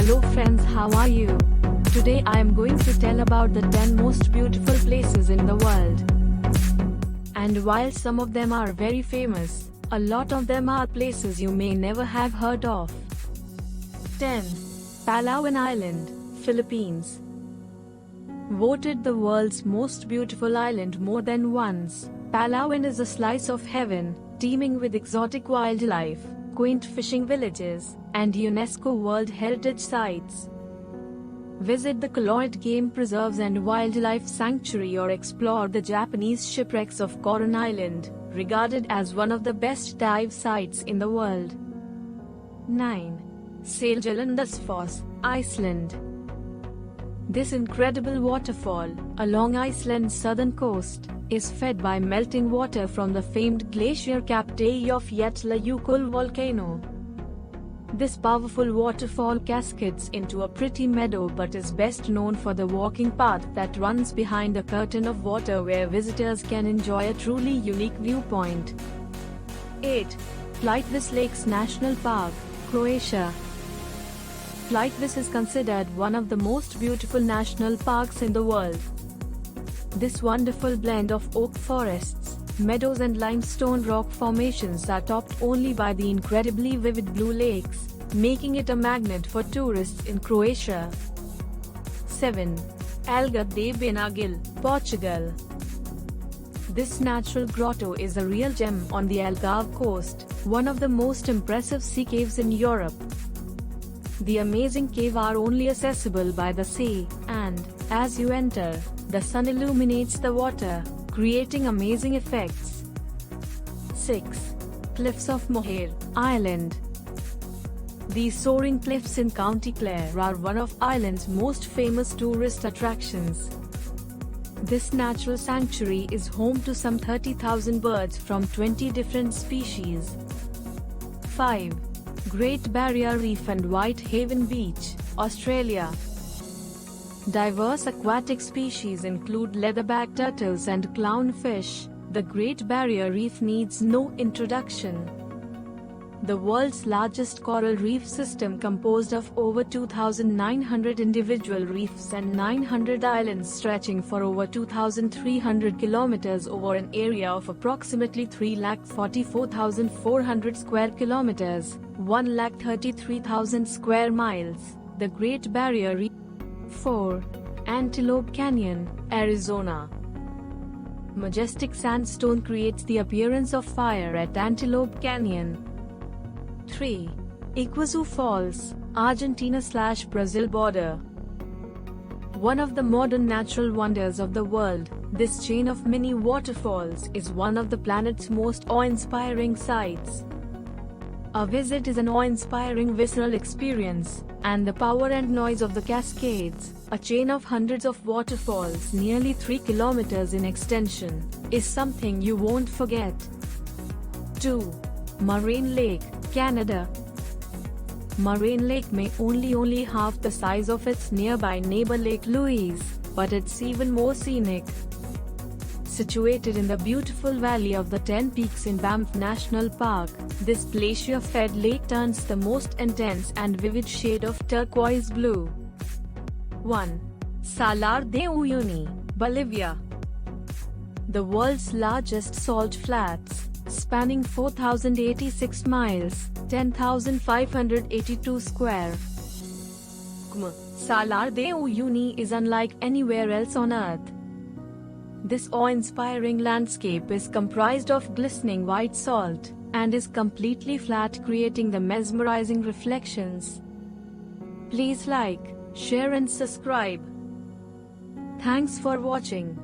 Hello friends, how are you? Today I am going to tell about the 10 most beautiful places in the world. And while some of them are very famous, a lot of them are places you may never have heard of. 10. Palawan Island, Philippines. Voted the world's most beautiful island more than once, Palawan is a slice of heaven, teeming with exotic wildlife, quaint fishing villages, and UNESCO World Heritage Sites. Visit the Caloit Game Preserves and Wildlife Sanctuary or explore the Japanese shipwrecks of Coron Island, regarded as one of the best dive sites in the world. 9. Seljalandsfoss, Iceland. This incredible waterfall, along Iceland's southern coast, is fed by melting water from the famed glacier-capped Eyjafjallajökull volcano. This powerful waterfall cascades into a pretty meadow but is best known for the walking path that runs behind a curtain of water where visitors can enjoy a truly unique viewpoint. 8. Plitvice Lakes National Park, Croatia. Plitvice is considered one of the most beautiful national parks in the world. This wonderful blend of oak forests, meadows and limestone rock formations are topped only by the incredibly vivid blue lakes, making it a magnet for tourists in Croatia. 7. Algar de Benagil, Portugal. This natural grotto is a real gem on the Algarve coast, one of the most impressive sea caves in Europe. The amazing cave are only accessible by the sea, and, as you enter, the sun illuminates the water, creating amazing effects. 6. Cliffs of Moher, Ireland. These soaring cliffs in County Clare are one of Ireland's most famous tourist attractions. This natural sanctuary is home to some 30,000 birds from 20 different species. 5. Great Barrier Reef and Whitehaven Beach, Australia. Diverse aquatic species include leatherback turtles and clownfish. The Great Barrier Reef needs no introduction. The world's largest coral reef system composed of over 2,900 individual reefs and 900 islands stretching for over 2,300 kilometers over an area of approximately 344,400 square kilometers, 133,000 square miles. The Great Barrier Reef. 4. Antelope Canyon, Arizona. Majestic sandstone creates the appearance of fire at Antelope Canyon. 3. Iguazu Falls, Argentina/Brazil border. One of the modern natural wonders of the world, this chain of mini waterfalls is one of the planet's most awe-inspiring sights. A visit is an awe-inspiring visceral experience, and the power and noise of the Cascades, a chain of hundreds of waterfalls nearly 3 kilometers in extension, is something you won't forget. 2. Moraine Lake, Canada. Moraine Lake may only half the size of its nearby neighbor Lake Louise, but it's even more scenic. Situated in the beautiful valley of the 10 Peaks in Banff National Park, this glacier-fed lake turns the most intense and vivid shade of turquoise blue. 1. Salar de Uyuni, Bolivia. The world's largest salt flats, spanning 4,086 miles, 10,582 square km. Salar de Uyuni is unlike anywhere else on Earth. This awe-inspiring landscape is comprised of glistening white salt, and is completely flat, creating the mesmerizing reflections. Please like, share and subscribe. Thanks for watching.